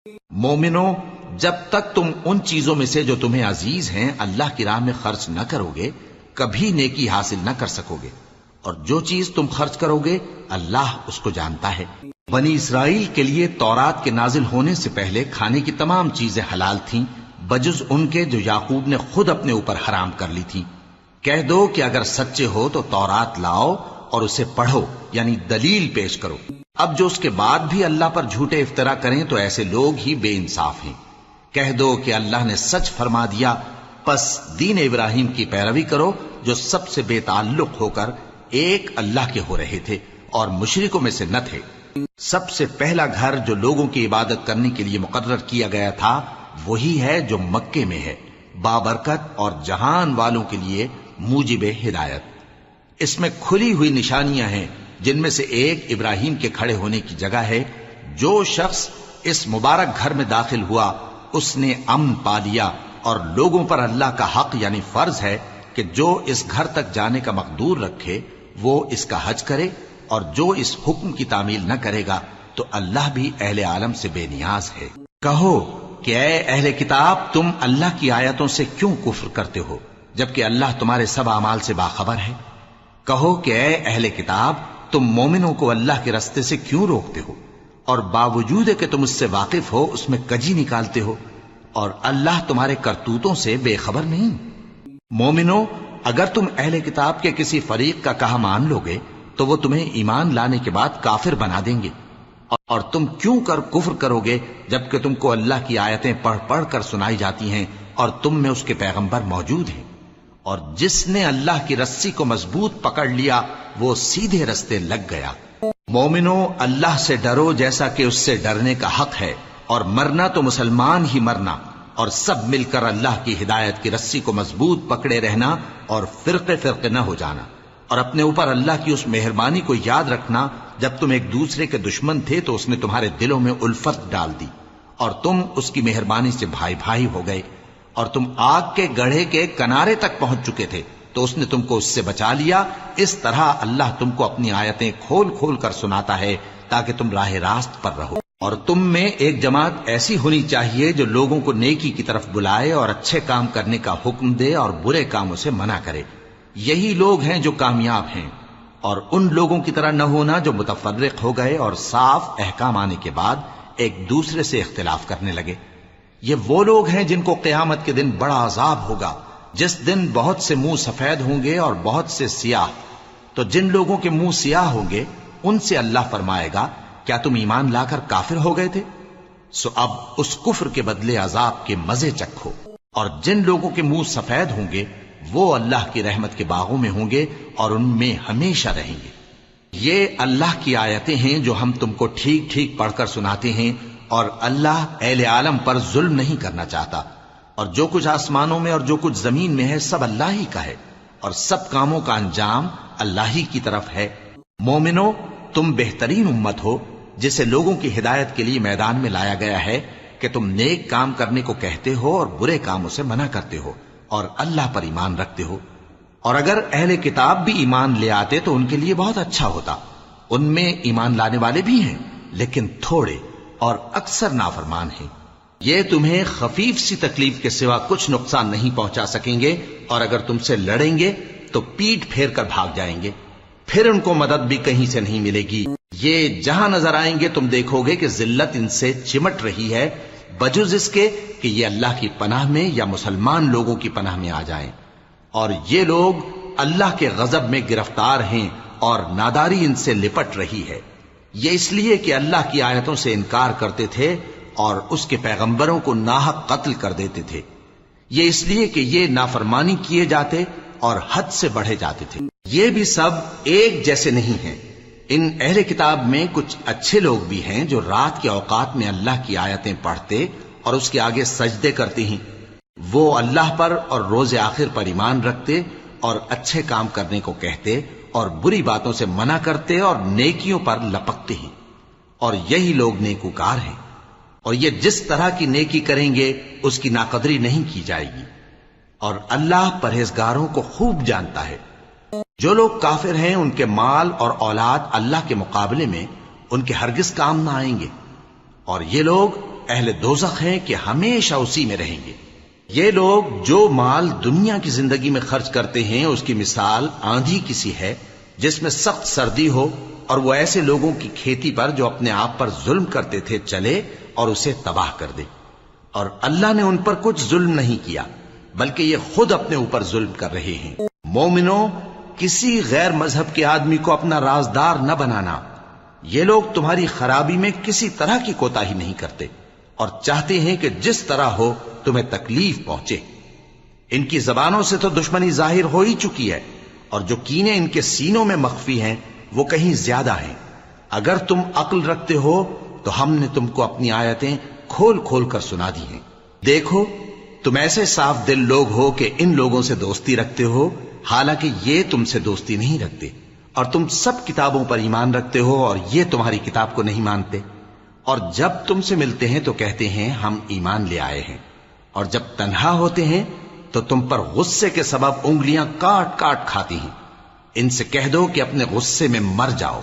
مومنو، جب تک تم ان چیزوں میں سے جو تمہیں عزیز ہیں اللہ کی راہ میں خرچ نہ کرو گے کبھی نیکی حاصل نہ کر سکو گے، اور جو چیز تم خرچ کرو گے اللہ اس کو جانتا ہے۔ بنی اسرائیل کے لیے تورات کے نازل ہونے سے پہلے کھانے کی تمام چیزیں حلال تھیں بجز ان کے جو یعقوب نے خود اپنے اوپر حرام کر لی تھی۔ کہہ دو کہ اگر سچے ہو تو تورات لاؤ اور اسے پڑھو، یعنی دلیل پیش کرو۔ اب جو اس کے بعد بھی اللہ پر جھوٹے افطرا کریں تو ایسے لوگ ہی بے انصاف ہیں۔ کہہ دو کہ اللہ نے سچ فرما دیا، پس دین ابراہیم کی پیروی کرو جو سب سے بے تعلق ہو کر ایک اللہ کے ہو رہے تھے اور مشرکوں میں سے نہ تھے۔ سب سے پہلا گھر جو لوگوں کی عبادت کرنے کے لیے مقرر کیا گیا تھا وہی ہے جو مکے میں ہے، بابرکت اور جہان والوں کے لیے موجب ہدایت۔ اس میں کھلی ہوئی نشانیاں ہیں جن میں سے ایک ابراہیم کے کھڑے ہونے کی جگہ ہے۔ جو شخص اس مبارک گھر میں داخل ہوا اس نے امن پا لیا، اور لوگوں پر اللہ کا حق یعنی فرض ہے کہ جو اس گھر تک جانے کا مقدور رکھے وہ اس کا حج کرے، اور جو اس حکم کی تعمیل نہ کرے گا تو اللہ بھی اہل عالم سے بے نیاز ہے۔ کہو کہ اے اہل کتاب، تم اللہ کی آیتوں سے کیوں کفر کرتے ہو جبکہ اللہ تمہارے سب اعمال سے باخبر ہے؟ کہو کہ اے اہل کتاب، تم مومنوں کو اللہ کے رستے سے کیوں روکتے ہو، اور باوجود کہ تم اس سے واقف ہو اس میں کجی نکالتے ہو، اور اللہ تمہارے کرتوتوں سے بے خبر نہیں؟ مومنو، اگر تم اہل کتاب کے کسی فریق کا کہا مان لو گے تو وہ تمہیں ایمان لانے کے بعد کافر بنا دیں گے، اور تم کیوں کر کفر کرو گے جبکہ تم کو اللہ کی آیتیں پڑھ پڑھ کر سنائی جاتی ہیں اور تم میں اس کے پیغمبر موجود ہیں؟ اور جس نے اللہ کی رسی کو مضبوط پکڑ لیا وہ سیدھے رستے لگ گیا۔ مومنو، اللہ سے ڈرو جیسا کہ اس سے ڈرنے کا حق ہے، اور مرنا تو مسلمان ہی مرنا، اور سب مل کر اللہ کی ہدایت کی رسی کو مضبوط پکڑے رہنا اور فرقے فرقے نہ ہو جانا، اور اپنے اوپر اللہ کی اس مہربانی کو یاد رکھنا جب تم ایک دوسرے کے دشمن تھے تو اس نے تمہارے دلوں میں الفت ڈال دی اور تم اس کی مہربانی سے بھائی بھائی ہو گئے، اور تم آگ کے گڑھے کے کنارے تک پہنچ چکے تھے تو اس نے تم کو اس سے بچا لیا۔ اس طرح اللہ تم کو اپنی آیتیں کھول کھول کر سناتا ہے تاکہ تم راہ راست پر رہو۔ اور تم میں ایک جماعت ایسی ہونی چاہیے جو لوگوں کو نیکی کی طرف بلائے اور اچھے کام کرنے کا حکم دے اور برے کاموں سے منع کرے۔ یہی لوگ ہیں جو کامیاب ہیں، اور ان لوگوں کی طرح نہ ہونا جو متفرق ہو گئے اور صاف احکام آنے کے بعد ایک دوسرے سے اختلاف کرنے لگے۔ یہ وہ لوگ ہیں جن کو قیامت کے دن بڑا عذاب ہوگا، جس دن بہت سے منہ سفید ہوں گے اور بہت سے سیاہ۔ تو جن لوگوں کے منہ سیاہ ہوں گے ان سے اللہ فرمائے گا، کیا تم ایمان لا کر کافر ہو گئے تھے؟ سو اب اس کفر کے بدلے عذاب کے مزے چکھو۔ اور جن لوگوں کے منہ سفید ہوں گے وہ اللہ کی رحمت کے باغوں میں ہوں گے اور ان میں ہمیشہ رہیں گے۔ یہ اللہ کی آیتیں ہیں جو ہم تم کو ٹھیک ٹھیک پڑھ کر سناتے ہیں، اور اللہ اہل عالم پر ظلم نہیں کرنا چاہتا، اور جو کچھ آسمانوں میں اور جو کچھ زمین میں ہے سب اللہ ہی کا ہے، اور سب کاموں کا انجام اللہ ہی کی طرف ہے۔ مومنو، تم بہترین امت ہو جسے لوگوں کی ہدایت کے لیے میدان میں لایا گیا ہے کہ تم نیک کام کرنے کو کہتے ہو اور برے کاموں سے منع کرتے ہو اور اللہ پر ایمان رکھتے ہو۔ اور اگر اہل کتاب بھی ایمان لے آتے تو ان کے لیے بہت اچھا ہوتا، ان میں ایمان لانے والے بھی ہیں لیکن تھوڑے اور اکثر نافرمان ہیں۔ یہ تمہیں خفیف سی تکلیف کے سوا کچھ نقصان نہیں پہنچا سکیں گے، اور اگر تم سے لڑیں گے تو پیٹ پھیر کر بھاگ جائیں گے، پھر ان کو مدد بھی کہیں سے نہیں ملے گی۔ یہ جہاں نظر آئیں گے تم دیکھو گے کہ ذلت ان سے چمٹ رہی ہے، بجز اس کے کہ یہ اللہ کی پناہ میں یا مسلمان لوگوں کی پناہ میں آ جائیں۔ اور یہ لوگ اللہ کے غضب میں گرفتار ہیں اور ناداری ان سے لپٹ رہی ہے۔ یہ اس لیے کہ اللہ کی آیتوں سے انکار کرتے تھے اور اس کے پیغمبروں کو ناحق قتل کر دیتے تھے۔ یہ اس لیے کہ یہ نافرمانی کیے جاتے اور حد سے بڑھے جاتے تھے۔ یہ بھی سب ایک جیسے نہیں ہیں۔ ان اہل کتاب میں کچھ اچھے لوگ بھی ہیں جو رات کے اوقات میں اللہ کی آیتیں پڑھتے اور اس کے آگے سجدے کرتے ہیں۔ وہ اللہ پر اور روز آخر پر ایمان رکھتے اور اچھے کام کرنے کو کہتے اور بری باتوں سے منع کرتے اور نیکیوں پر لپکتے ہیں، اور یہی لوگ نیکوکار ہیں۔ اور یہ جس طرح کی نیکی کریں گے اس کی ناقدری نہیں کی جائے گی، اور اللہ پرہیزگاروں کو خوب جانتا ہے۔ جو لوگ کافر ہیں ان کے مال اور اولاد اللہ کے مقابلے میں ان کے ہرگز کام نہ آئیں گے، اور یہ لوگ اہل دوزخ ہیں کہ ہمیشہ اسی میں رہیں گے۔ یہ لوگ جو مال دنیا کی زندگی میں خرچ کرتے ہیں اس کی مثال آندھی کسی ہے جس میں سخت سردی ہو اور وہ ایسے لوگوں کی کھیتی پر جو اپنے آپ پر ظلم کرتے تھے چلے اور اسے تباہ کر دے۔ اور اللہ نے ان پر کچھ ظلم نہیں کیا بلکہ یہ خود اپنے اوپر ظلم کر رہے ہیں۔ مومنوں، کسی غیر مذہب کے آدمی کو اپنا رازدار نہ بنانا۔ یہ لوگ تمہاری خرابی میں کسی طرح کی کوتاہی نہیں کرتے اور چاہتے ہیں کہ جس طرح ہو تمہیں تکلیف پہنچے۔ ان کی زبانوں سے تو دشمنی ظاہر ہو ہی چکی ہے اور جو کینے ان کے سینوں میں مخفی ہیں وہ کہیں زیادہ ہیں۔ اگر تم عقل رکھتے ہو تو ہم نے تم کو اپنی آیتیں کھول کھول کر سنا دی ہیں۔ دیکھو، تم ایسے صاف دل لوگ ہو کہ ان لوگوں سے دوستی رکھتے ہو حالانکہ یہ تم سے دوستی نہیں رکھتے، اور تم سب کتابوں پر ایمان رکھتے ہو اور یہ تمہاری کتاب کو نہیں مانتے، اور جب تم سے ملتے ہیں تو کہتے ہیں ہم ایمان لے آئے ہیں، اور جب تنہا ہوتے ہیں تو تم پر غصے کے سبب انگلیاں کاٹ کاٹ کھاتی ہیں۔ ان سے کہہ دو کہ اپنے غصے میں مر جاؤ،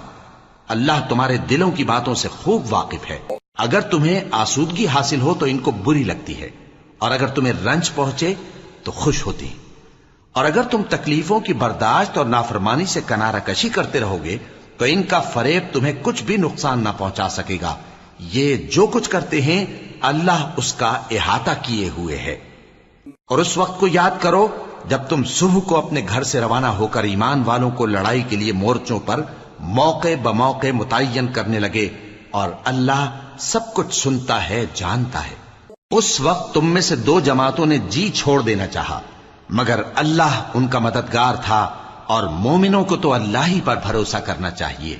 اللہ تمہارے دلوں کی باتوں سے خوب واقف ہے۔ اگر تمہیں آسودگی حاصل ہو تو ان کو بری لگتی ہے، اور اگر تمہیں رنج پہنچے تو خوش ہوتی ہیں، اور اگر تم تکلیفوں کی برداشت اور نافرمانی سے کنارہ کشی کرتے رہو گے تو ان کا فریب تمہیں کچھ بھی نقصان نہ پہنچا سکے گا۔ یہ جو کچھ کرتے ہیں اللہ اس کا احاطہ کیے ہوئے ہے۔ اور اس وقت کو یاد کرو جب تم صبح کو اپنے گھر سے روانہ ہو کر ایمان والوں کو لڑائی کے لیے مورچوں پر موقع بموقع متعین کرنے لگے، اور اللہ سب کچھ سنتا ہے، جانتا ہے۔ اس وقت تم میں سے دو جماعتوں نے جی چھوڑ دینا چاہا، مگر اللہ ان کا مددگار تھا، اور مومنوں کو تو اللہ ہی پر بھروسہ کرنا چاہیے۔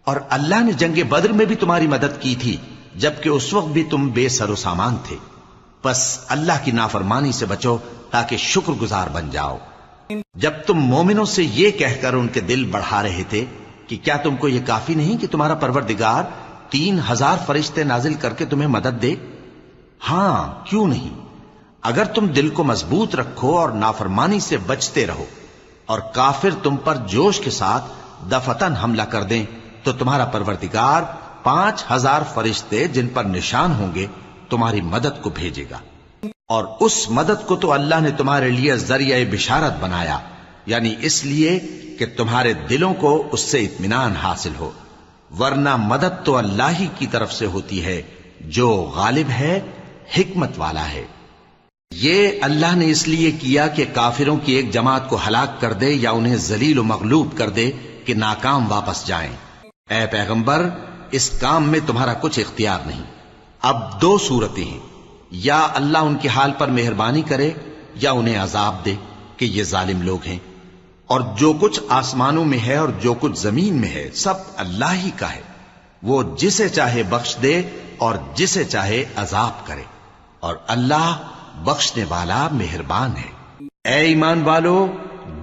اور اللہ نے جنگ بدر میں بھی تمہاری مدد کی تھی جبکہ اس وقت بھی تم بے سر و سامان تھے۔ بس اللہ کی نافرمانی سے بچو تاکہ شکر گزار بن جاؤ۔ جب تم مومنوں سے یہ کہہ کر ان کے دل بڑھا رہے تھے کہ کیا تم کو یہ کافی نہیں کہ تمہارا پروردگار 3000 فرشتے نازل کر کے تمہیں مدد دے؟ ہاں، کیوں نہیں؟ اگر تم دل کو مضبوط رکھو اور نافرمانی سے بچتے رہو اور کافر تم پر جوش کے ساتھ دفتن حملہ کر دیں تو تمہارا پروردگار 5000 فرشتے جن پر نشان ہوں گے تمہاری مدد کو بھیجے گا، اور اس مدد کو تو اللہ نے تمہارے لیے ذریعہ بشارت بنایا، یعنی اس لیے کہ تمہارے دلوں کو اس سے اطمینان حاصل ہو، ورنہ مدد تو اللہ ہی کی طرف سے ہوتی ہے جو غالب ہے، حکمت والا ہے۔ یہ اللہ نے اس لیے کیا کہ کافروں کی ایک جماعت کو ہلاک کر دے یا انہیں ذلیل و مغلوب کر دے کہ ناکام واپس جائیں۔ اے پیغمبر، اس کام میں تمہارا کچھ اختیار نہیں۔ اب دو صورتیں ہیں، یا اللہ ان کے حال پر مہربانی کرے یا انہیں عذاب دے کہ یہ ظالم لوگ ہیں، اور جو کچھ آسمانوں میں ہے اور جو کچھ زمین میں ہے سب اللہ ہی کا ہے، وہ جسے چاہے بخش دے اور جسے چاہے عذاب کرے، اور اللہ بخشنے والا مہربان ہے۔ اے ایمان والو،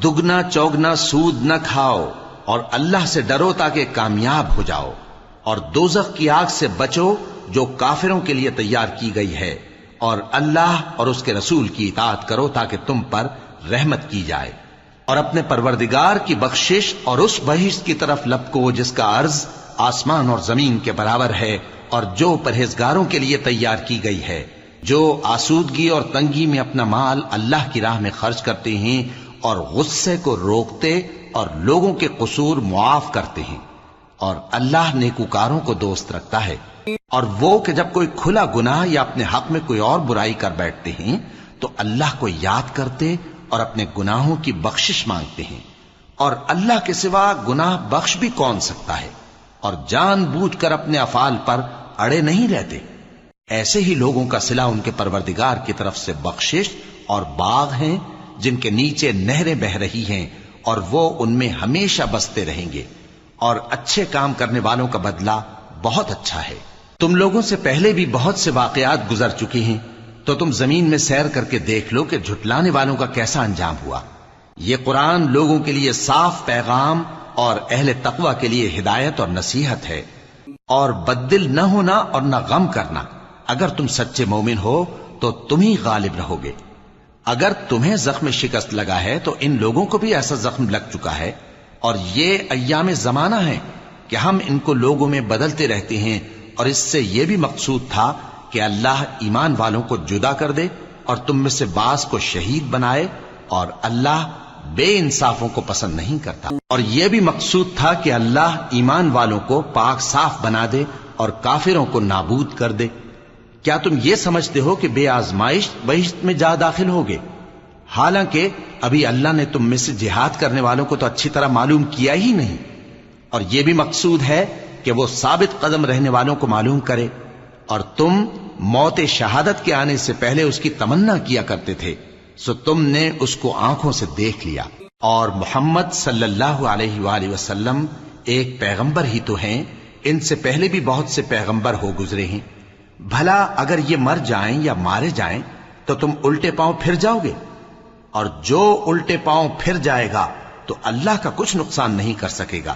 دگنا چوگنا سود نہ کھاؤ اور اللہ سے ڈرو تاکہ کامیاب ہو جاؤ، اور دوزخ کی آگ سے بچو جو کافروں کے لیے تیار کی گئی ہے، اور اللہ اور اس کے رسول کی اطاعت کرو تاکہ تم پر رحمت کی جائے، اور اپنے پروردگار کی بخشش اور اس بہشت کی طرف لپکو جس کا عرض آسمان اور زمین کے برابر ہے، اور جو پرہیزگاروں کے لیے تیار کی گئی ہے، جو آسودگی اور تنگی میں اپنا مال اللہ کی راہ میں خرچ کرتے ہیں اور غصے کو روکتے اور لوگوں کے قصور معاف کرتے ہیں، اور اللہ نیکوکاروں کو دوست رکھتا ہے۔ اور وہ کہ جب کوئی کھلا گناہ یا اپنے حق میں کوئی اور برائی کر بیٹھتے ہیں تو اللہ کو یاد کرتے اور اپنے گناہوں کی بخشش مانگتے ہیں، اور اللہ کے سوا گناہ بخش بھی کون سکتا ہے، اور جان بوجھ کر اپنے افعال پر اڑے نہیں رہتے۔ ایسے ہی لوگوں کا صلہ ان کے پروردگار کی طرف سے بخشش اور باغ ہیں جن کے نیچے نہریں بہ رہی ہیں، اور وہ ان میں ہمیشہ بستے رہیں گے، اور اچھے کام کرنے والوں کا بدلہ بہت اچھا ہے۔ تم لوگوں سے پہلے بھی بہت سے واقعات گزر چکے ہیں، تو تم زمین میں سیر کر کے دیکھ لو کہ جھٹلانے والوں کا کیسا انجام ہوا۔ یہ قرآن لوگوں کے لیے صاف پیغام اور اہل تقوی کے لیے ہدایت اور نصیحت ہے، اور بددل نہ ہونا اور نہ غم کرنا۔ اگر تم سچے مومن ہو تو تم ہی غالب رہو گے۔ اگر تمہیں زخم شکست لگا ہے تو ان لوگوں کو بھی ایسا زخم لگ چکا ہے، اور یہ ایام زمانہ ہے کہ ہم ان کو لوگوں میں بدلتے رہتے ہیں، اور اس سے یہ بھی مقصود تھا کہ اللہ ایمان والوں کو جدا کر دے اور تم میں سے بعض کو شہید بنائے، اور اللہ بے انصافوں کو پسند نہیں کرتا۔ اور یہ بھی مقصود تھا کہ اللہ ایمان والوں کو پاک صاف بنا دے اور کافروں کو نابود کر دے۔ کیا تم یہ سمجھتے ہو کہ بے آزمائش بہشت میں جا داخل ہوگے؟ حالانکہ ابھی اللہ نے تم میں سے جہاد کرنے والوں کو تو اچھی طرح معلوم کیا ہی نہیں۔ اور یہ بھی مقصود ہے کہ وہ ثابت قدم رہنے والوں کو معلوم کرے، اور تم موت شہادت کے آنے سے پہلے اس کی تمنا کیا کرتے تھے، سو تم نے اس کو آنکھوں سے دیکھ لیا۔ اور محمد صلی اللہ علیہ وآلہ وسلم ایک پیغمبر ہی تو ہیں، ان سے پہلے بھی بہت سے پیغمبر ہو گزرے ہیں۔ بھلا اگر یہ مر جائیں یا مارے جائیں تو تم الٹے پاؤں پھر جاؤ گے؟ اور جو الٹے پاؤں پھر جائے گا تو اللہ کا کچھ نقصان نہیں کر سکے گا،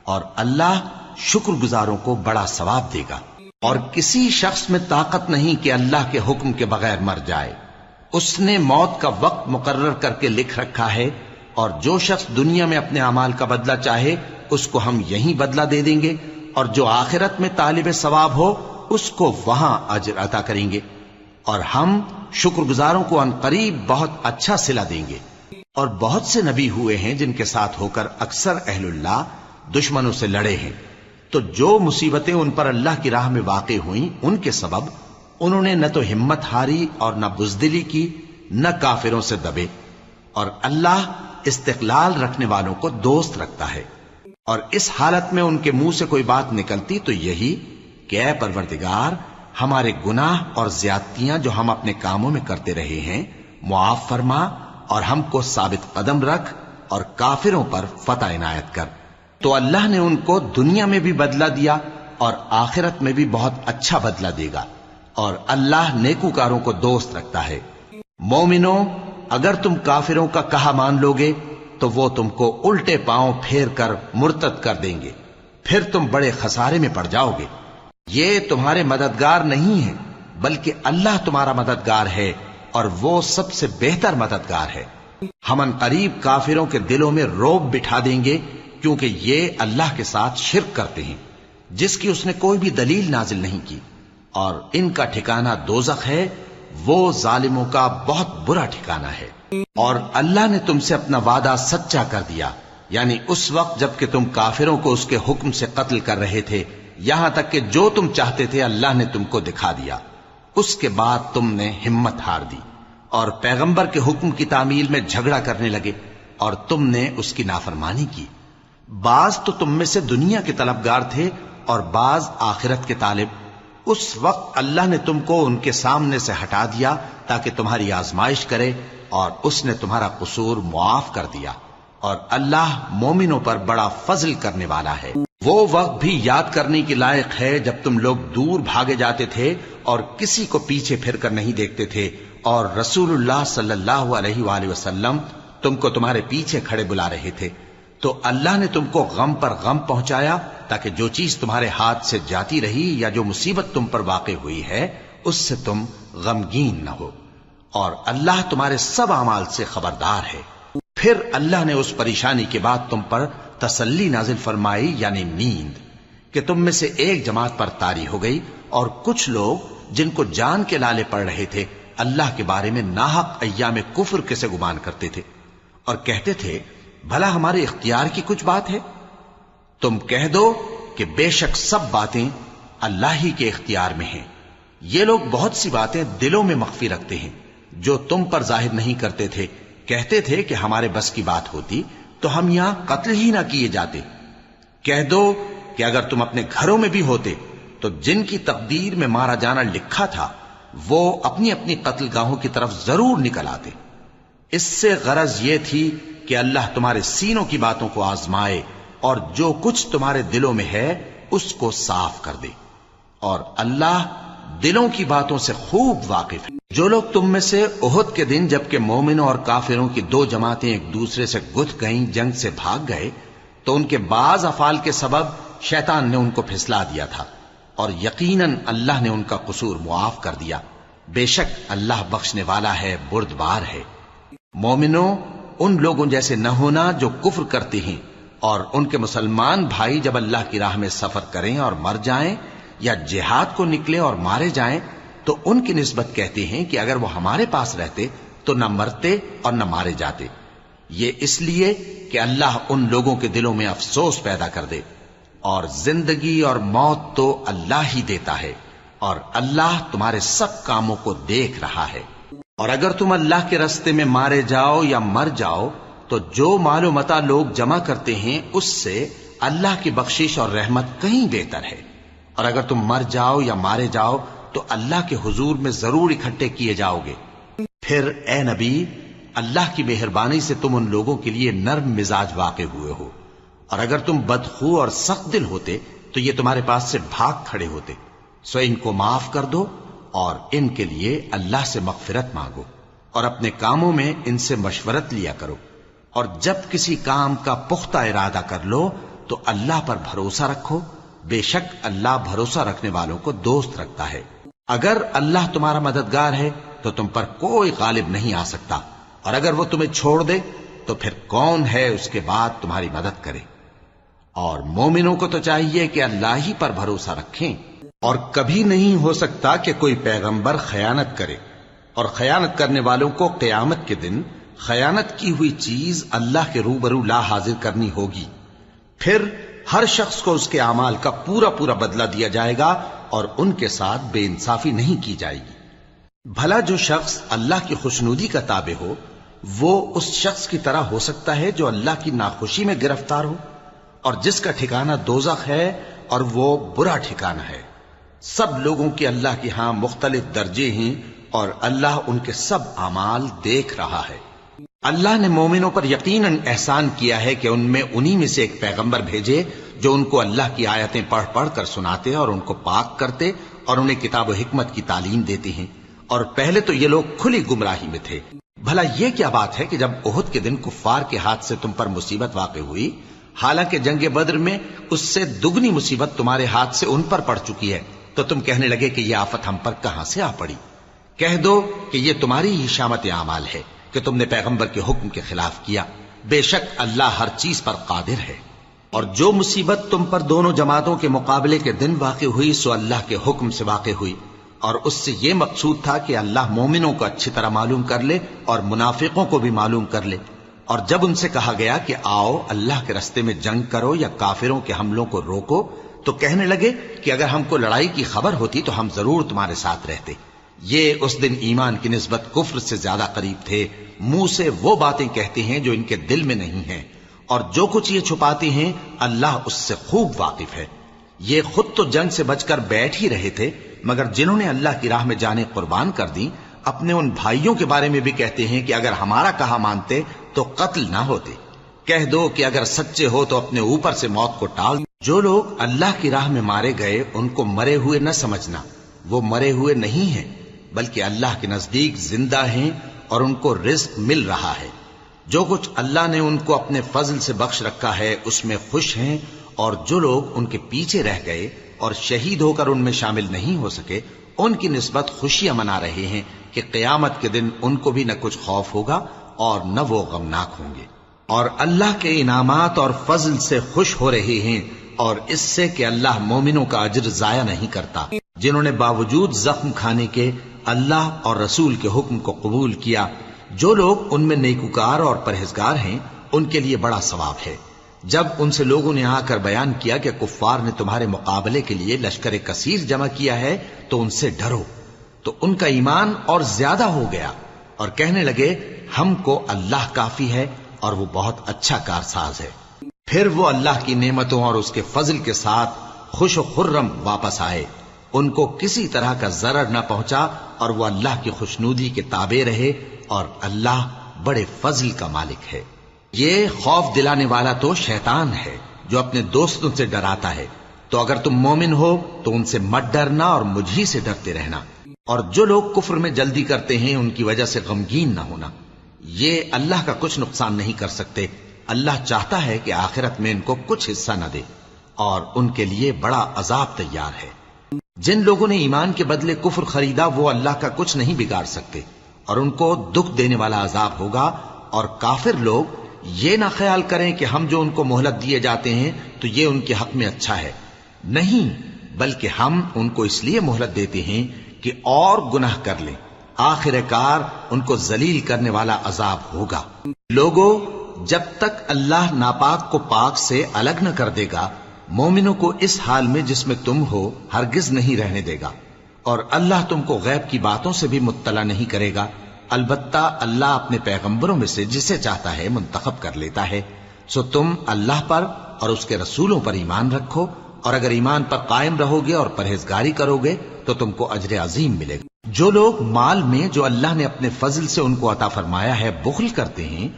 اور اللہ شکر گزاروں کو بڑا ثواب دے گا۔ اور کسی شخص میں طاقت نہیں کہ اللہ کے حکم کے بغیر مر جائے، اس نے موت کا وقت مقرر کر کے لکھ رکھا ہے، اور جو شخص دنیا میں اپنے اعمال کا بدلہ چاہے اس کو ہم یہیں بدلہ دے دیں گے، اور جو آخرت میں طالب ثواب ہو اس کو وہاں اجر عطا کریں گے، اور ہم شکر گزاروں کو عنقریب بہت اچھا صلہ دیں گے۔ اور بہت سے نبی ہوئے ہیں جن کے ساتھ ہو کر اکثر اہل اللہ دشمنوں سے لڑے ہیں، تو جو مصیبتیں ان پر اللہ کی راہ میں واقع ہوئیں ان کے سبب انہوں نے نہ تو ہمت ہاری اور نہ بزدلی کی، نہ کافروں سے دبے، اور اللہ استقلال رکھنے والوں کو دوست رکھتا ہے۔ اور اس حالت میں ان کے منہ سے کوئی بات نکلتی تو یہی کہ اے پروردگار، ہمارے گناہ اور زیادتیاں جو ہم اپنے کاموں میں کرتے رہے ہیں معاف فرما، اور ہم کو ثابت قدم رکھ، اور کافروں پر فتح عنایت کر۔ تو اللہ نے ان کو دنیا میں بھی بدلہ دیا اور آخرت میں بھی بہت اچھا بدلہ دے گا، اور اللہ نیکوکاروں کو دوست رکھتا ہے۔ مومنوں، اگر تم کافروں کا کہا مان لوگے تو وہ تم کو الٹے پاؤں پھیر کر مرتد کر دیں گے، پھر تم بڑے خسارے میں پڑ جاؤ گے۔ یہ تمہارے مددگار نہیں ہیں، بلکہ اللہ تمہارا مددگار ہے، اور وہ سب سے بہتر مددگار ہے۔ ہم عنقریب کافروں کے دلوں میں رعب بٹھا دیں گے، کیونکہ یہ اللہ کے ساتھ شرک کرتے ہیں جس کی اس نے کوئی بھی دلیل نازل نہیں کی، اور ان کا ٹھکانہ دوزخ ہے، وہ ظالموں کا بہت برا ٹھکانہ ہے۔ اور اللہ نے تم سے اپنا وعدہ سچا کر دیا، یعنی اس وقت جب کہ تم کافروں کو اس کے حکم سے قتل کر رہے تھے، یہاں تک کہ جو تم چاہتے تھے اللہ نے تم کو دکھا دیا۔ اس کے بعد تم نے ہمت ہار دی اور پیغمبر کے حکم کی تعمیل میں جھگڑا کرنے لگے، اور تم نے اس کی نافرمانی کی۔ بعض تو تم میں سے دنیا کے طلبگار تھے اور بعض آخرت کے طالب۔ اس وقت اللہ نے تم کو ان کے سامنے سے ہٹا دیا تاکہ تمہاری آزمائش کرے، اور اس نے تمہارا قصور معاف کر دیا، اور اللہ مومنوں پر بڑا فضل کرنے والا ہے۔ وہ وقت بھی یاد کرنے کے لائق ہے جب تم لوگ دور بھاگے جاتے تھے اور کسی کو پیچھے پھر کر نہیں دیکھتے تھے، اور رسول اللہ صلی اللہ علیہ وآلہ وسلم تم کو تمہارے پیچھے کھڑے بلا رہے تھے، تو اللہ نے تم کو غم پر غم پہنچایا تاکہ جو چیز تمہارے ہاتھ سے جاتی رہی یا جو مصیبت تم پر واقع ہوئی ہے اس سے تم غمگین نہ ہو، اور اللہ تمہارے سب اعمال سے خبردار ہے۔ پھر اللہ نے اس پریشانی کے بعد تم پر تسلی نازل فرمائی، یعنی نیند، کہ تم میں سے ایک جماعت پر طاری ہو گئی، اور کچھ لوگ جن کو جان کے لالے پڑ رہے تھے اللہ کے بارے میں ناحق ایام کفر کے سے گمان کرتے تھے، اور کہتے تھے بھلا ہمارے اختیار کی کچھ بات ہے؟ تم کہہ دو کہ بے شک سب باتیں اللہ ہی کے اختیار میں ہیں۔ یہ لوگ بہت سی باتیں دلوں میں مخفی رکھتے ہیں جو تم پر ظاہر نہیں کرتے تھے۔ کہتے تھے کہ ہمارے بس کی بات ہوتی تو ہم یہاں قتل ہی نہ کیے جاتے۔ کہہ دو کہ اگر تم اپنے گھروں میں بھی ہوتے تو جن کی تقدیر میں مارا جانا لکھا تھا وہ اپنی اپنی قتل گاہوں کی طرف ضرور نکل آتے۔ اس سے غرض یہ تھی کہ اللہ تمہارے سینوں کی باتوں کو آزمائے اور جو کچھ تمہارے دلوں میں ہے اس کو صاف کر دے، اور اللہ دلوں کی باتوں سے خوب واقف ہے۔ جو لوگ تم میں سے احد کے دن جبکہ مومنوں اور کافروں کی دو جماعتیں ایک دوسرے سے گتھ گئیں جنگ سے بھاگ گئے تو ان کے بعض افعال کے سبب شیطان نے ان کو پھسلا دیا تھا، اور یقیناً اللہ نے ان کا قصور معاف کر دیا۔ بے شک اللہ بخشنے والا ہے، بردبار ہے۔ مومنوں، ان لوگوں جیسے نہ ہونا جو کفر کرتے ہیں، اور ان کے مسلمان بھائی جب اللہ کی راہ میں سفر کریں اور مر جائیں یا جہاد کو نکلیں اور مارے جائیں تو ان کی نسبت کہتے ہیں کہ اگر وہ ہمارے پاس رہتے تو نہ مرتے اور نہ مارے جاتے، یہ اس لیے کہ اللہ ان لوگوں کے دلوں میں افسوس پیدا کر دے، اور زندگی اور موت تو اللہ ہی دیتا ہے، اور اللہ تمہارے سب کاموں کو دیکھ رہا ہے۔ اور اگر تم اللہ کے راستے میں مارے جاؤ یا مر جاؤ تو جو مال و متاع لوگ جمع کرتے ہیں اس سے اللہ کی بخشش اور رحمت کہیں بہتر ہے، اور اگر تم مر جاؤ یا مارے جاؤ تو اللہ کے حضور میں ضرور اکٹھے کیے جاؤ گے۔ پھر اے نبی، اللہ کی مہربانی سے تم ان لوگوں کے لیے نرم مزاج واقع ہوئے ہو، اور اگر تم بدخو اور سخت دل ہوتے تو یہ تمہارے پاس سے بھاگ کھڑے ہوتے، سو ان کو معاف کر دو اور ان کے لیے اللہ سے مغفرت مانگو، اور اپنے کاموں میں ان سے مشورت لیا کرو، اور جب کسی کام کا پختہ ارادہ کر لو تو اللہ پر بھروسہ رکھو، بے شک اللہ بھروسہ رکھنے والوں کو دوست رکھتا ہے۔ اگر اللہ تمہارا مددگار ہے تو تم پر کوئی غالب نہیں آ سکتا، اور اگر وہ تمہیں چھوڑ دے تو پھر کون ہے اس کے بعد تمہاری مدد کرے۔ اور مومنوں کو تو چاہیے کہ اللہ ہی پر بھروسہ رکھیں، اور کبھی نہیں ہو سکتا کہ کوئی پیغمبر خیانت کرے، اور خیانت کرنے والوں کو قیامت کے دن خیانت کی ہوئی چیز اللہ کے روبرو لا حاضر کرنی ہوگی، پھر ہر شخص کو اس کے اعمال کا پورا پورا بدلہ دیا جائے گا، اور ان کے ساتھ بے انصافی نہیں کی جائے گی۔ بھلا جو شخص اللہ کی خوشنودی کا تابع ہو وہ اس شخص کی طرح ہو سکتا ہے جو اللہ کی ناخوشی میں گرفتار ہو، اور جس کا ٹھکانہ دوزخ ہے اور وہ برا ٹھکانہ ہے۔ سب لوگوں کے اللہ کے ہاں مختلف درجے ہیں، اور اللہ ان کے سب اعمال دیکھ رہا ہے۔ اللہ نے مومنوں پر یقیناً احسان کیا ہے کہ ان میں انہی میں سے ایک پیغمبر بھیجے جو ان کو اللہ کی آیتیں پڑھ پڑھ کر سناتے اور ان کو پاک کرتے اور انہیں کتاب و حکمت کی تعلیم دیتے ہیں، اور پہلے تو یہ لوگ کھلی گمراہی میں تھے۔ بھلا یہ کیا بات ہے کہ جب احد کے دن کفار کے ہاتھ سے تم پر مصیبت واقع ہوئی، حالانکہ جنگ بدر میں اس سے دگنی مصیبت تمہارے ہاتھ سے ان پر پڑ چکی ہے، تو تم کہنے لگے کہ یہ آفت ہم پر کہاں سے آ پڑی؟ کہہ دو کہ یہ تمہاری ہی شامت اعمال ہے کہ تم نے پیغمبر کے حکم کے خلاف کیا، بے شک اللہ ہر چیز پر قادر ہے۔ اور جو مصیبت تم پر دونوں جماعتوں کے مقابلے کے دن واقع ہوئی سو اللہ کے حکم سے واقع ہوئی، اور اس سے یہ مقصود تھا کہ اللہ مومنوں کو اچھی طرح معلوم کر لے اور منافقوں کو بھی معلوم کر لے۔ اور جب ان سے کہا گیا کہ آؤ اللہ کے راستے میں جنگ کرو یا کافروں کے حملوں کو روکو، تو کہنے لگے کہ اگر ہم کو لڑائی کی خبر ہوتی تو ہم ضرور تمہارے ساتھ رہتے۔ یہ اس دن ایمان کی نسبت کفر سے زیادہ قریب تھے، منہ سے وہ باتیں کہتے ہیں جو ان کے دل میں نہیں ہیں، اور جو کچھ یہ چھپاتے ہیں اللہ اس سے خوب واقف ہے۔ یہ خود تو جنگ سے بچ کر بیٹھ ہی رہے تھے، مگر جنہوں نے اللہ کی راہ میں جانیں قربان کر دی اپنے ان بھائیوں کے بارے میں بھی کہتے ہیں کہ اگر ہمارا کہا مانتے تو قتل نہ ہوتے۔ کہہ دو کہ اگر سچے ہو تو اپنے اوپر سے موت کو ٹال۔ جو لوگ اللہ کی راہ میں مارے گئے ان کو مرے ہوئے نہ سمجھنا، وہ مرے ہوئے نہیں ہیں بلکہ اللہ کے نزدیک زندہ ہیں اور ان کو رزق مل رہا ہے۔ جو کچھ اللہ نے ان کو اپنے فضل سے بخش رکھا ہے اس میں خوش ہیں، اور جو لوگ ان کے پیچھے رہ گئے اور شہید ہو کر ان میں شامل نہیں ہو سکے ان کی نسبت خوشیاں منا رہے ہیں کہ قیامت کے دن ان کو بھی نہ کچھ خوف ہوگا اور نہ وہ غمناک ہوں گے، اور اللہ کے انعامات اور فضل سے خوش ہو رہے ہیں، اور اس سے کہ اللہ مومنوں کا اجر ضائع نہیں کرتا۔ جنہوں نے باوجود زخم کھانے کے اللہ اور رسول کے حکم کو قبول کیا، جو لوگ ان میں نیکوکار اور پرہیزگار ہیں ان کے لیے بڑا ثواب ہے۔ جب ان سے لوگوں نے آ کر بیان کیا کہ کفار نے تمہارے مقابلے کے لیے لشکر کثیر جمع کیا ہے تو ان سے ڈرو، تو ان کا ایمان اور زیادہ ہو گیا، اور کہنے لگے ہم کو اللہ کافی ہے اور وہ بہت اچھا کارساز ہے۔ پھر وہ اللہ کی نعمتوں اور اس کے فضل کے ساتھ خوش و خرم واپس آئے، ان کو کسی طرح کا ضرر نہ پہنچا، اور وہ اللہ کی خوشنودی کے تابع رہے، اور اللہ بڑے فضل کا مالک ہے۔ یہ خوف دلانے والا تو شیطان ہے جو اپنے دوستوں سے ڈراتا ہے، تو اگر تم مومن ہو تو ان سے مت ڈرنا اور مجھ ہی سے ڈرتے رہنا، اور جو لوگ کفر میں جلدی کرتے ہیں ان کی وجہ سے غمگین نہ ہونا، یہ اللہ کا کچھ نقصان نہیں کر سکتے۔ اللہ چاہتا ہے کہ آخرت میں ان کو کچھ حصہ نہ دے، اور ان کے لیے بڑا عذاب تیار ہے۔ جن لوگوں نے ایمان کے بدلے کفر خریدا وہ اللہ کا کچھ نہیں بگاڑ سکتے، اور ان کو دکھ دینے والا عذاب ہوگا۔ اور کافر لوگ یہ نہ خیال کریں کہ ہم جو ان کو مہلت دیے جاتے ہیں تو یہ ان کے حق میں اچھا ہے، نہیں، بلکہ ہم ان کو اس لیے مہلت دیتے ہیں کہ اور گناہ کر لیں، آخر کار ان کو ذلیل کرنے والا عذاب ہوگا۔ لوگوں، جب تک اللہ ناپاک کو پاک سے الگ نہ کر دے گا، مومنوں کو اس حال میں جس میں تم ہو ہرگز نہیں رہنے دے گا، اور اللہ تم کو غیب کی باتوں سے بھی مطلع نہیں کرے گا۔ البتہ اللہ اپنے پیغمبروں میں سے جسے چاہتا ہے منتخب کر لیتا ہے۔ سو تم اللہ پر اور اس کے رسولوں پر ایمان رکھو، اور اگر ایمان پر قائم رہو گے اور پرہیزگاری کرو گے تو تم کو اجر عظیم ملے گا۔ جو لوگ مال میں جو اللہ نے اپنے فضل سے ان کو عطا فرمایا ہے بخل کرتے ہیں،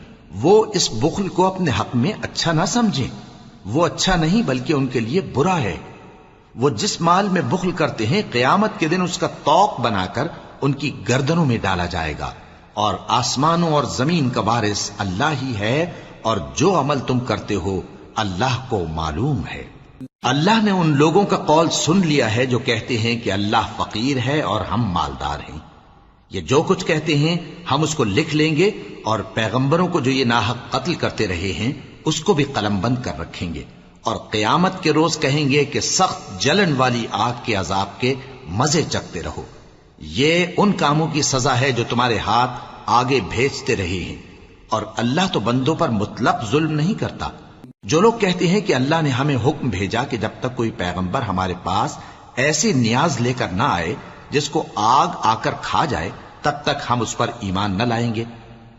وہ اس بخل کو اپنے حق میں اچھا نہ سمجھیں، وہ اچھا نہیں بلکہ ان کے لیے برا ہے۔ وہ جس مال میں بخل کرتے ہیں قیامت کے دن اس کا طوق بنا کر ان کی گردنوں میں ڈالا جائے گا، اور آسمانوں اور زمین کا وارث اللہ ہی ہے، اور جو عمل تم کرتے ہو اللہ کو معلوم ہے۔ اللہ نے ان لوگوں کا قول سن لیا ہے جو کہتے ہیں کہ اللہ فقیر ہے اور ہم مالدار ہیں۔ یہ جو کچھ کہتے ہیں ہم اس کو لکھ لیں گے، اور پیغمبروں کو جو یہ ناحق قتل کرتے رہے ہیں اس کو بھی قلم بند کر رکھیں گے، اور قیامت کے روز کہیں گے کہ سخت جلن والی آگ کے عذاب کے مزے چکھتے رہو۔ یہ ان کاموں کی سزا ہے جو تمہارے ہاتھ آگے بھیجتے رہے ہیں، اور اللہ تو بندوں پر مطلق ظلم نہیں کرتا۔ جو لوگ کہتے ہیں کہ اللہ نے ہمیں حکم بھیجا کہ جب تک کوئی پیغمبر ہمارے پاس ایسی نیاز لے کر نہ آئے جس کو آگ آ کر کھا جائے تب تک ہم اس پر ایمان نہ لائیں گے،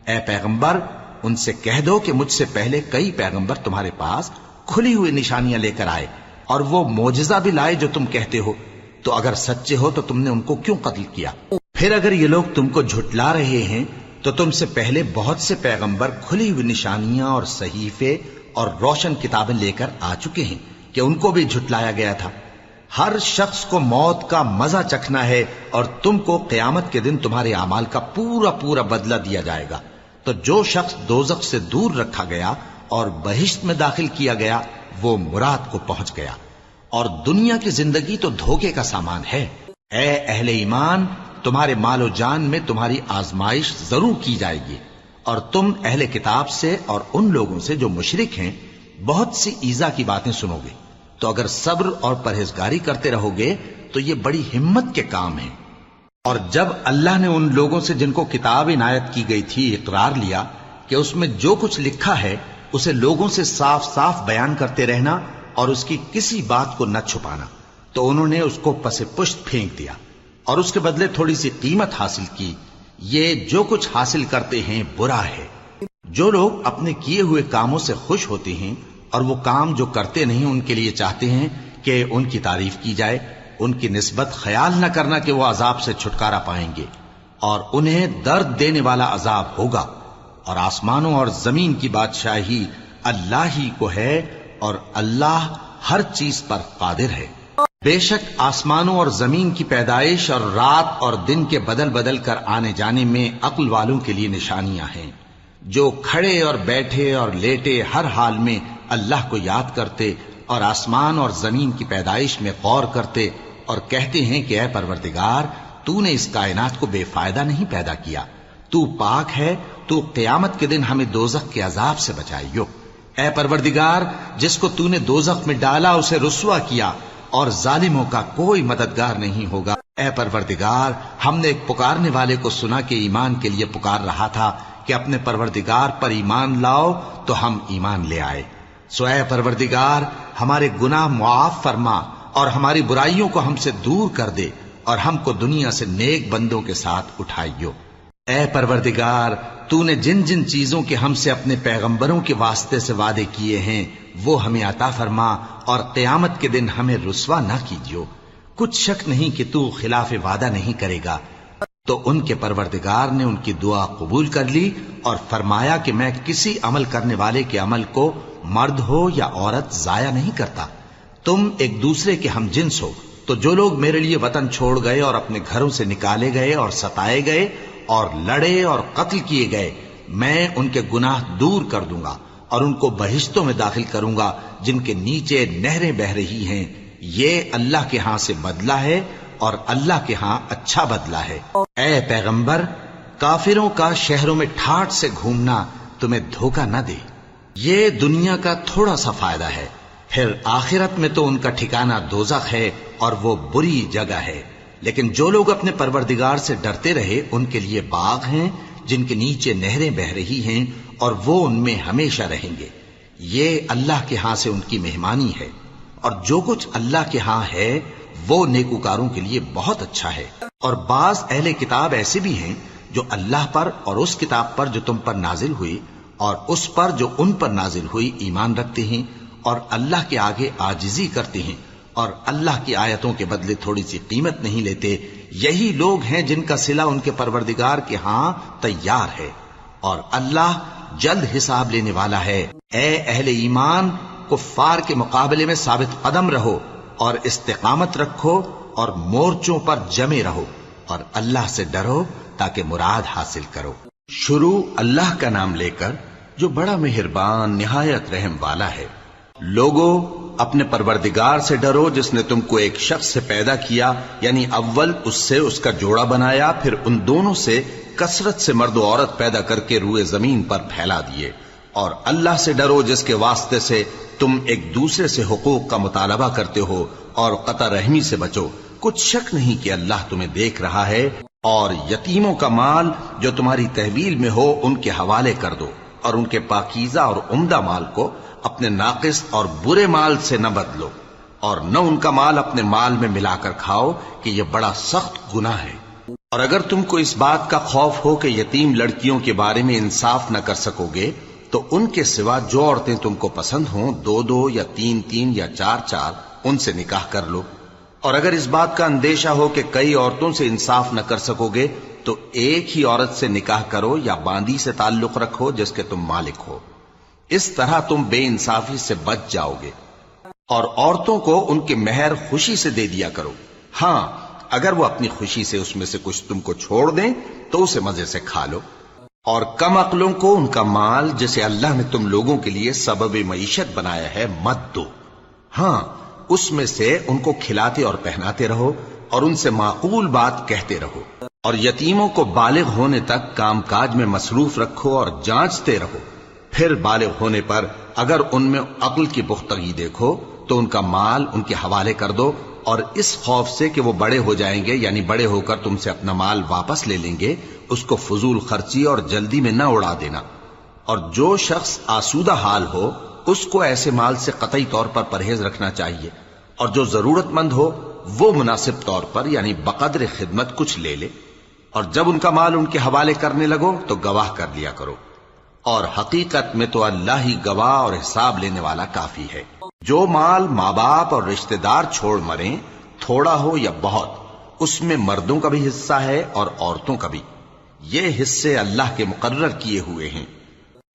اے پیغمبر ان سے کہہ دو کہ مجھ سے پہلے کئی پیغمبر تمہارے پاس کھلی ہوئی نشانیاں لے کر آئے، اور وہ معجزہ بھی لائے جو تم کہتے ہو، تو اگر سچے ہو تو تم نے ان کو کیوں قتل کیا؟ پھر اگر یہ لوگ تم کو جھٹلا رہے ہیں تو تم سے پہلے بہت سے پیغمبر کھلی ہوئی نشانیاں اور صحیفے اور روشن کتابیں لے کر آ چکے ہیں کہ ان کو بھی جھٹلایا گیا تھا۔ ہر شخص کو موت کا مزہ چکھنا ہے، اور تم کو قیامت کے دن تمہارے اعمال کا پورا پورا بدلہ دیا جائے گا۔ تو جو شخص دوزخ سے دور رکھا گیا اور بہشت میں داخل کیا گیا وہ مراد کو پہنچ گیا، اور دنیا کی زندگی تو دھوکے کا سامان ہے۔ اے اہل ایمان، تمہارے مال و جان میں تمہاری آزمائش ضرور کی جائے گی، اور تم اہل کتاب سے اور ان لوگوں سے جو مشرک ہیں بہت سی ایذا کی باتیں سنو گے، تو اگر صبر اور پرہیزگاری کرتے رہو گے تو یہ بڑی ہمت کے کام ہیں۔ اور جب اللہ نے ان لوگوں سے جن کو کتاب عنایت کی گئی تھی اقرار لیا کہ اس میں جو کچھ لکھا ہے اسے لوگوں سے صاف صاف بیان کرتے رہنا اور اس کی کسی بات کو نہ چھپانا، تو انہوں نے اس کو پس پشت پھینک دیا اور اس کے بدلے تھوڑی سی قیمت حاصل کی۔ یہ جو کچھ حاصل کرتے ہیں برا ہے۔ جو لوگ اپنے کیے ہوئے کاموں سے خوش ہوتے ہیں اور وہ کام جو کرتے نہیں ان کے لیے چاہتے ہیں کہ ان کی تعریف کی جائے، ان کی نسبت خیال نہ کرنا کہ وہ عذاب سے چھٹکارا پائیں گے، اور انہیں درد دینے والا عذاب ہوگا۔ اور آسمانوں اور زمین کی بادشاہی اللہ ہی کو ہے، اور اللہ ہر چیز پر قادر ہے۔ بے شک آسمانوں اور زمین کی پیدائش اور رات اور دن کے بدل بدل کر آنے جانے میں عقل والوں کے لیے نشانیاں ہیں، جو کھڑے اور بیٹھے اور لیٹے ہر حال میں اللہ کو یاد کرتے اور آسمان اور زمین کی پیدائش میں غور کرتے اور کہتے ہیں کہ اے پروردگار، تو نے اس کائنات کو بے فائدہ نہیں پیدا کیا، تو پاک ہے، تو قیامت کے دن ہمیں دوزخ کے عذاب سے بچائیو۔ اے پروردگار، جس کو تو نے دوزخ میں ڈالا اسے رسوا کیا، اور ظالموں کا کوئی مددگار نہیں ہوگا۔ اے پروردگار، ہم نے ایک پکارنے والے کو سنا کہ ایمان کے لیے پکار رہا تھا کہ اپنے پروردگار پر ایمان لاؤ، تو ہم ایمان لے آئے۔ سو اے پروردگار، ہمارے گناہ معاف فرما اور ہماری برائیوں کو ہم سے دور کر دے، اور ہم کو دنیا سے نیک بندوں کے ساتھ اٹھائیو۔ اے پروردگار، تو نے جن جن چیزوں کے ہم سے اپنے پیغمبروں کے واسطے سے وعدے کیے ہیں وہ ہمیں عطا فرما، اور قیامت کے دن ہمیں رسوا نہ کیجیو۔ کچھ شک نہیں کہ تو خلاف وعدہ نہیں کرے گا۔ تو ان کے پروردگار نے ان کی دعا قبول کر لی اور فرمایا کہ میں کسی عمل کرنے والے کے عمل کو مرد ہو یا عورت ضائع نہیں کرتا۔ تم ایک دوسرے کے ہم جنس ہو، تو جو لوگ میرے لیے وطن چھوڑ گئے اور اپنے گھروں سے نکالے گئے اور ستائے گئے اور لڑے اور قتل کیے گئے، میں ان کے گناہ دور کر دوں گا اور ان کو بہشتوں میں داخل کروں گا جن کے نیچے نہریں بہ رہی ہیں۔ یہ اللہ کے ہاں سے بدلہ ہے، اور اللہ کے ہاں اچھا بدلہ ہے۔ اے پیغمبر، کافروں کا شہروں میں ٹھاٹھ سے گھومنا تمہیں دھوکہ نہ دے۔ یہ دنیا کا تھوڑا سا فائدہ ہے، پھر آخرت میں تو ان کا ٹھکانہ دوزخ ہے، اور وہ بری جگہ ہے۔ لیکن جو لوگ اپنے پروردگار سے ڈرتے رہے ان کے لیے باغ ہیں جن کے نیچے نہریں بہ رہی ہیں اور وہ ان میں ہمیشہ رہیں گے. یہ اللہ کے ہاں سے ان کی مہمانی ہے، اور جو کچھ اللہ کے ہاں ہے وہ نیکوکاروں کے لیے بہت اچھا ہے. اور بعض اہل کتاب ایسے بھی ہیں جو اللہ پر اور اس کتاب پر جو تم پر نازل ہوئی اور اس پر جو ان پر نازل ہوئی ایمان رکھتے ہیں اور اللہ کے آگے عاجزی کرتے ہیں اور اللہ کی آیتوں کے بدلے تھوڑی سی قیمت نہیں لیتے. یہی لوگ ہیں جن کا صلہ ان کے پروردگار کے ہاں تیار ہے، اور اللہ جلد حساب لینے والا ہے. اے اہل ایمان، کفار کے مقابلے میں ثابت قدم رہو اور استقامت رکھو اور مورچوں پر جمے رہو اور اللہ سے ڈرو تاکہ مراد حاصل کرو. شروع اللہ کا نام لے کر جو بڑا مہربان نہایت رحم والا ہے. لوگو اپنے پروردگار سے ڈرو جس نے تم کو ایک شخص سے پیدا کیا، یعنی اول اس سے اس کا جوڑا بنایا، پھر ان دونوں سے کثرت سے مرد و عورت پیدا کر کے روئے زمین پر پھیلا دیے. اور اللہ سے ڈرو جس کے واسطے سے تم ایک دوسرے سے حقوق کا مطالبہ کرتے ہو، اور قطع رحمی سے بچو. کچھ شک نہیں کہ اللہ تمہیں دیکھ رہا ہے. اور یتیموں کا مال جو تمہاری تحویل میں ہو ان کے حوالے کر دو، اور ان کے پاکیزہ اور عمدہ مال کو اپنے ناقص اور برے مال سے نہ بدلو، اور نہ ان کا مال اپنے مال میں ملا کر کھاؤ کہ یہ بڑا سخت گناہ ہے. اور اگر تم کو اس بات کا خوف ہو کہ یتیم لڑکیوں کے بارے میں انصاف نہ کر سکو گے تو ان کے سوا جو عورتیں تم کو پسند ہوں 2 یا 3 یا 4 ان سے نکاح کر لو. اور اگر اس بات کا اندیشہ ہو کہ کئی عورتوں سے انصاف نہ کر سکو گے تو ایک ہی عورت سے نکاح کرو یا باندی سے تعلق رکھو جس کے تم مالک ہو. اس طرح تم بے انصافی سے بچ جاؤ گے. اور عورتوں کو ان کے مہر خوشی سے دے دیا کرو. ہاں اگر وہ اپنی خوشی سے اس میں سے کچھ تم کو چھوڑ دیں تو اسے مزے سے کھا لو. اور کم عقلوں کو ان کا مال جسے اللہ نے تم لوگوں کے لیے سبب معیشت بنایا ہے مت دو. ہاں اس میں سے ان کو کھلاتے اور پہناتے رہو اور ان سے معقول بات کہتے رہو. اور یتیموں کو بالغ ہونے تک کام کاج میں مصروف رکھو اور جانچتے رہو. پھر بالغ ہونے پر اگر ان میں عقل کی پختگی دیکھو تو ان کا مال ان کے حوالے کر دو، اور اس خوف سے کہ وہ بڑے ہو جائیں گے، یعنی بڑے ہو کر تم سے اپنا مال واپس لے لیں گے، اس کو فضول خرچی اور جلدی میں نہ اڑا دینا. اور جو شخص آسودہ حال ہو اس کو ایسے مال سے قطعی طور پر پرہیز رکھنا چاہیے، اور جو ضرورت مند ہو وہ مناسب طور پر یعنی بقدر خدمت کچھ لے لے. اور جب ان کا مال ان کے حوالے کرنے لگو تو گواہ کر لیا کرو، اور حقیقت میں تو اللہ ہی گواہ اور حساب لینے والا کافی ہے. جو مال ماں باپ اور رشتہ دار چھوڑ مریں، تھوڑا ہو یا بہت، اس میں مردوں کا بھی حصہ ہے اور عورتوں کا بھی. یہ حصے اللہ کے مقرر کیے ہوئے ہیں.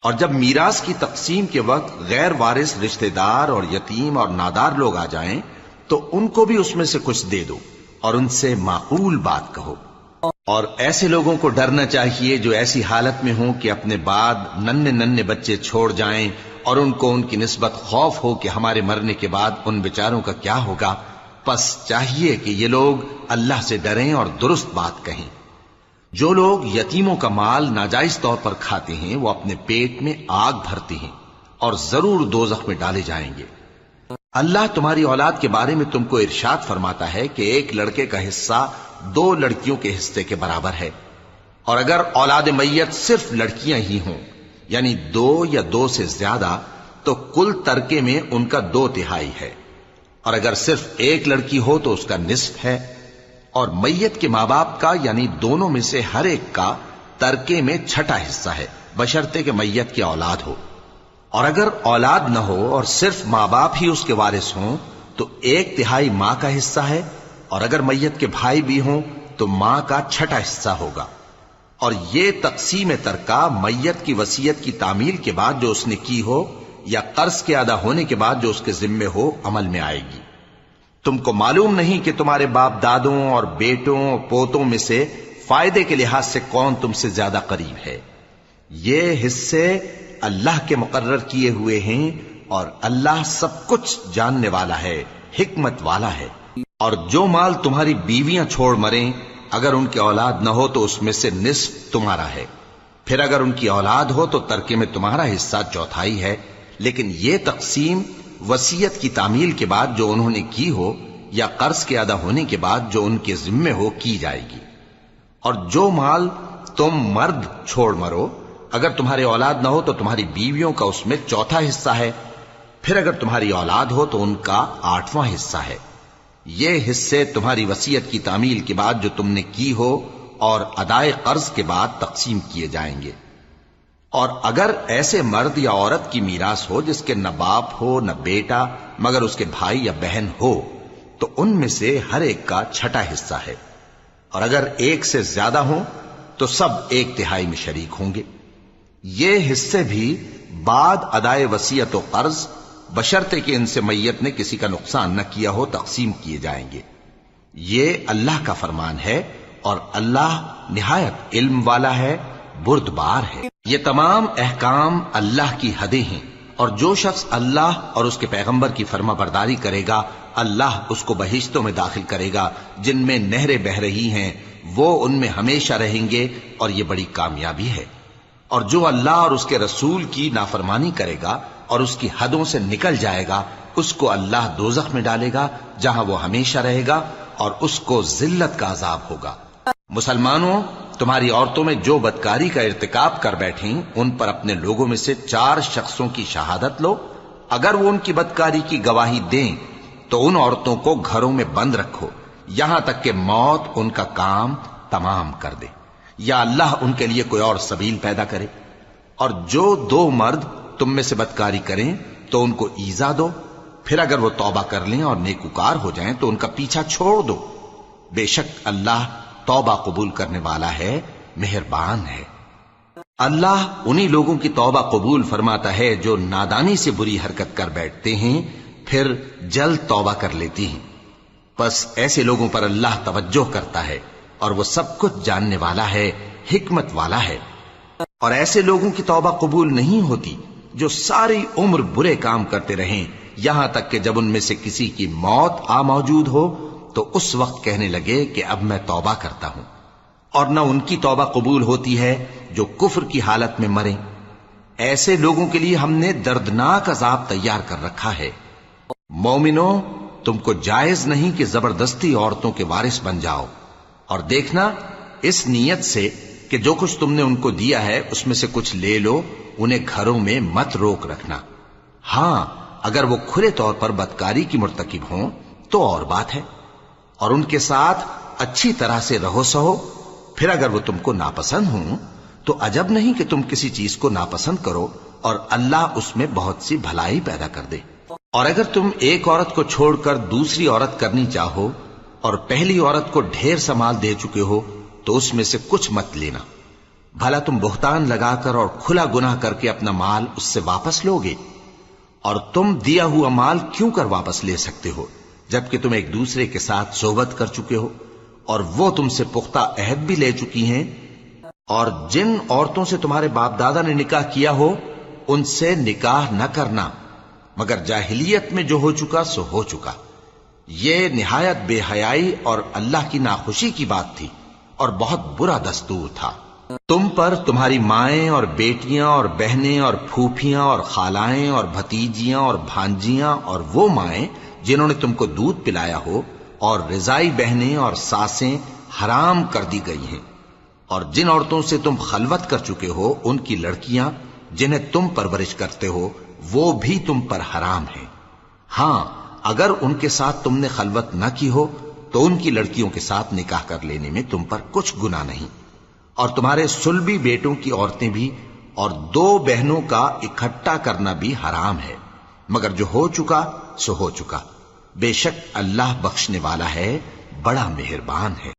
اور جب میراث کی تقسیم کے وقت غیر وارث رشتہ دار اور یتیم اور نادار لوگ آ جائیں تو ان کو بھی اس میں سے کچھ دے دو اور ان سے معقول بات کہو. اور ایسے لوگوں کو ڈرنا چاہیے جو ایسی حالت میں ہوں کہ اپنے بعد ننھے بچے چھوڑ جائیں اور ان کو ان کی نسبت خوف ہو کہ ہمارے مرنے کے بعد ان بیچاروں کا کیا ہوگا. پس چاہیے کہ یہ لوگ اللہ سے ڈریں اور درست بات کہیں. جو لوگ یتیموں کا مال ناجائز طور پر کھاتے ہیں وہ اپنے پیٹ میں آگ بھرتے ہیں اور ضرور دوزخ میں ڈالے جائیں گے. اللہ تمہاری اولاد کے بارے میں تم کو ارشاد فرماتا ہے کہ ایک لڑکے کا حصہ 2 لڑکیوں کے حصے کے برابر ہے. اور اگر اولاد میت صرف لڑکیاں ہی ہوں یعنی 2 یا 2 سے زیادہ تو کل ترکے میں ان کا 2/3 ہے. اور اگر صرف ایک لڑکی ہو تو اس کا نصف ہے. اور میت کے ماں باپ کا یعنی دونوں میں سے ہر ایک کا ترکے میں 6واں حصہ ہے بشرطے کہ میت کی اولاد ہو. اور اگر اولاد نہ ہو اور صرف ماں باپ ہی اس کے وارث ہوں تو 1/3 ماں کا حصہ ہے. اور اگر میت کے بھائی بھی ہوں تو ماں کا 6واں حصہ ہوگا. اور یہ تقسیم ترکہ میت کی وصیت کی تعمیل کے بعد جو اس نے کی ہو یا قرض کے ادا ہونے کے بعد جو اس کے ذمے ہو عمل میں آئے گی. تم کو معلوم نہیں کہ تمہارے باپ دادوں اور بیٹوں اور پوتوں میں سے فائدے کے لحاظ سے کون تم سے زیادہ قریب ہے. یہ حصے اللہ کے مقرر کیے ہوئے ہیں اور اللہ سب کچھ جاننے والا ہے، حکمت والا ہے. اور جو مال تمہاری بیویاں چھوڑ مریں اگر ان کی اولاد نہ ہو تو اس میں سے نصف تمہارا ہے. پھر اگر ان کی اولاد ہو تو ترکے میں تمہارا حصہ 1/4 ہے. لیکن یہ تقسیم وصیت کی تعمیل کے بعد جو انہوں نے کی ہو یا قرض کے ادا ہونے کے بعد جو ان کے ذمے ہو کی جائے گی۔ اور جو مال تم مرد چھوڑ مرو، اگر تمہارے اولاد نہ ہو تو تمہاری بیویوں کا اس میں چوتھا حصہ ہے، پھر اگر تمہاری اولاد ہو تو ان کا 8واں حصہ ہے۔ یہ حصے تمہاری وصیت کی تعمیل کے بعد جو تم نے کی ہو اور ادائے قرض کے بعد تقسیم کیے جائیں گے۔ اور اگر ایسے مرد یا عورت کی میراث ہو جس کے نہ باپ ہو نہ بیٹا مگر اس کے بھائی یا بہن ہو تو ان میں سے ہر ایک کا چھٹا حصہ ہے، اور اگر ایک سے زیادہ ہوں تو سب 1/3 میں شریک ہوں گے۔ یہ حصے بھی بعد ادائے وصیت و قرض بشرطے کہ ان سے میت نے کسی کا نقصان نہ کیا ہو تقسیم کیے جائیں گے۔ یہ اللہ کا فرمان ہے اور اللہ نہایت علم والا ہے، بردبار ہے۔ یہ تمام احکام اللہ کی حدیں ہیں، اور جو شخص اللہ اور اس کے پیغمبر کی فرما برداری کرے گا اللہ اس کو بہشتوں میں داخل کرے گا جن میں نہریں بہ رہی ہیں، وہ ان میں ہمیشہ رہیں گے، اور یہ بڑی کامیابی ہے۔ اور جو اللہ اور اس کے رسول کی نافرمانی کرے گا اور اس کی حدوں سے نکل جائے گا اس کو اللہ دوزخ میں ڈالے گا جہاں وہ ہمیشہ رہے گا، اور اس کو ذلت کا عذاب ہوگا۔ مسلمانوں، تمہاری عورتوں میں جو بدکاری کا ارتکاب کر بیٹھیں ان پر اپنے لوگوں میں سے 4 شخصوں کی شہادت لو۔ اگر وہ ان کی بدکاری کی گواہی دیں تو ان عورتوں کو گھروں میں بند رکھو یہاں تک کہ موت ان کا کام تمام کر دے، یا اللہ ان کے لیے کوئی اور سبیل پیدا کرے۔ اور جو 2 مرد تم میں سے بدکاری کریں تو ان کو ایذا دو، پھر اگر وہ توبہ کر لیں اور نیکوکار ہو جائیں تو ان کا پیچھا چھوڑ دو۔ بے شک اللہ توبہ قبول کرنے والا ہے، مہربان ہے۔ اللہ انہی لوگوں کی توبہ قبول فرماتا ہے جو نادانی سے بری حرکت کر بیٹھتے ہیں پھر جلد توبہ کر لیتی ہیں، پس ایسے لوگوں پر اللہ توجہ کرتا ہے اور وہ سب کچھ جاننے والا ہے، حکمت والا ہے۔ اور ایسے لوگوں کی توبہ قبول نہیں ہوتی جو ساری عمر برے کام کرتے رہیں یہاں تک کہ جب ان میں سے کسی کی موت آ موجود ہو تو اس وقت کہنے لگے کہ اب میں توبہ کرتا ہوں۔ اور نہ ان کی توبہ قبول ہوتی ہے جو کفر کی حالت میں مریں۔ ایسے لوگوں کے لیے ہم نے دردناک عذاب تیار کر رکھا ہے۔ مومنوں، تم کو جائز نہیں کہ زبردستی عورتوں کے وارث بن جاؤ، اور دیکھنا اس نیت سے کہ جو کچھ تم نے ان کو دیا ہے اس میں سے کچھ لے لو، انہیں گھروں میں مت روک رکھنا۔ ہاں، اگر وہ کھلے طور پر بدکاری کی مرتکب ہوں تو اور بات ہے، اور ان کے ساتھ اچھی طرح سے رہو سہو۔ پھر اگر وہ تم کو ناپسند ہوں تو عجب نہیں کہ تم کسی چیز کو ناپسند کرو، اور اللہ اس میں بہت سی بھلائی پیدا کر دے۔ اور اگر تم ایک عورت کو چھوڑ کر دوسری عورت کرنی چاہو اور پہلی عورت کو ڈھیر سا مال دے چکے ہو تو اس میں سے کچھ مت لینا، بھلا تم بہتان لگا کر اور کھلا گناہ کر کے اپنا مال اس سے واپس لو گے؟ اور تم دیا ہوا مال کیوں کر واپس لے سکتے ہو جبکہ تم ایک دوسرے کے ساتھ صحبت کر چکے ہو اور وہ تم سے پختہ عہد بھی لے چکی ہیں؟ اور جن عورتوں سے تمہارے باپ دادا نے نکاح کیا ہو ان سے نکاح نہ کرنا مگر جاہلیت میں جو ہو چکا سو ہو چکا۔ یہ نہایت بے حیائی اور اللہ کی ناخوشی کی بات تھی اور بہت برا دستور تھا۔ تم پر تمہاری مائیں اور بیٹیاں اور بہنیں اور پھوپھیاں اور خالائیں اور بھتیجیاں اور بھانجیاں اور وہ مائیں جنہوں نے تم کو دودھ پلایا ہو اور رضائی بہنیں اور ساسیں حرام کر دی گئی ہیں، اور جن عورتوں سے تم خلوت کر چکے ہو ان کی لڑکیاں جنہیں تم پرورش کرتے ہو وہ بھی تم پر حرام ہیں۔ ہاں، اگر ان کے ساتھ تم نے خلوت نہ کی ہو تو ان کی لڑکیوں کے ساتھ نکاح کر لینے میں تم پر کچھ گناہ نہیں۔ اور تمہارے صلبی بیٹوں کی عورتیں بھی اور 2 بہنوں کا اکٹھا کرنا بھی حرام ہے، مگر جو ہو چکا سو ہو چکا۔ بے شک اللہ بخشنے والا ہے، بڑا مہربان ہے۔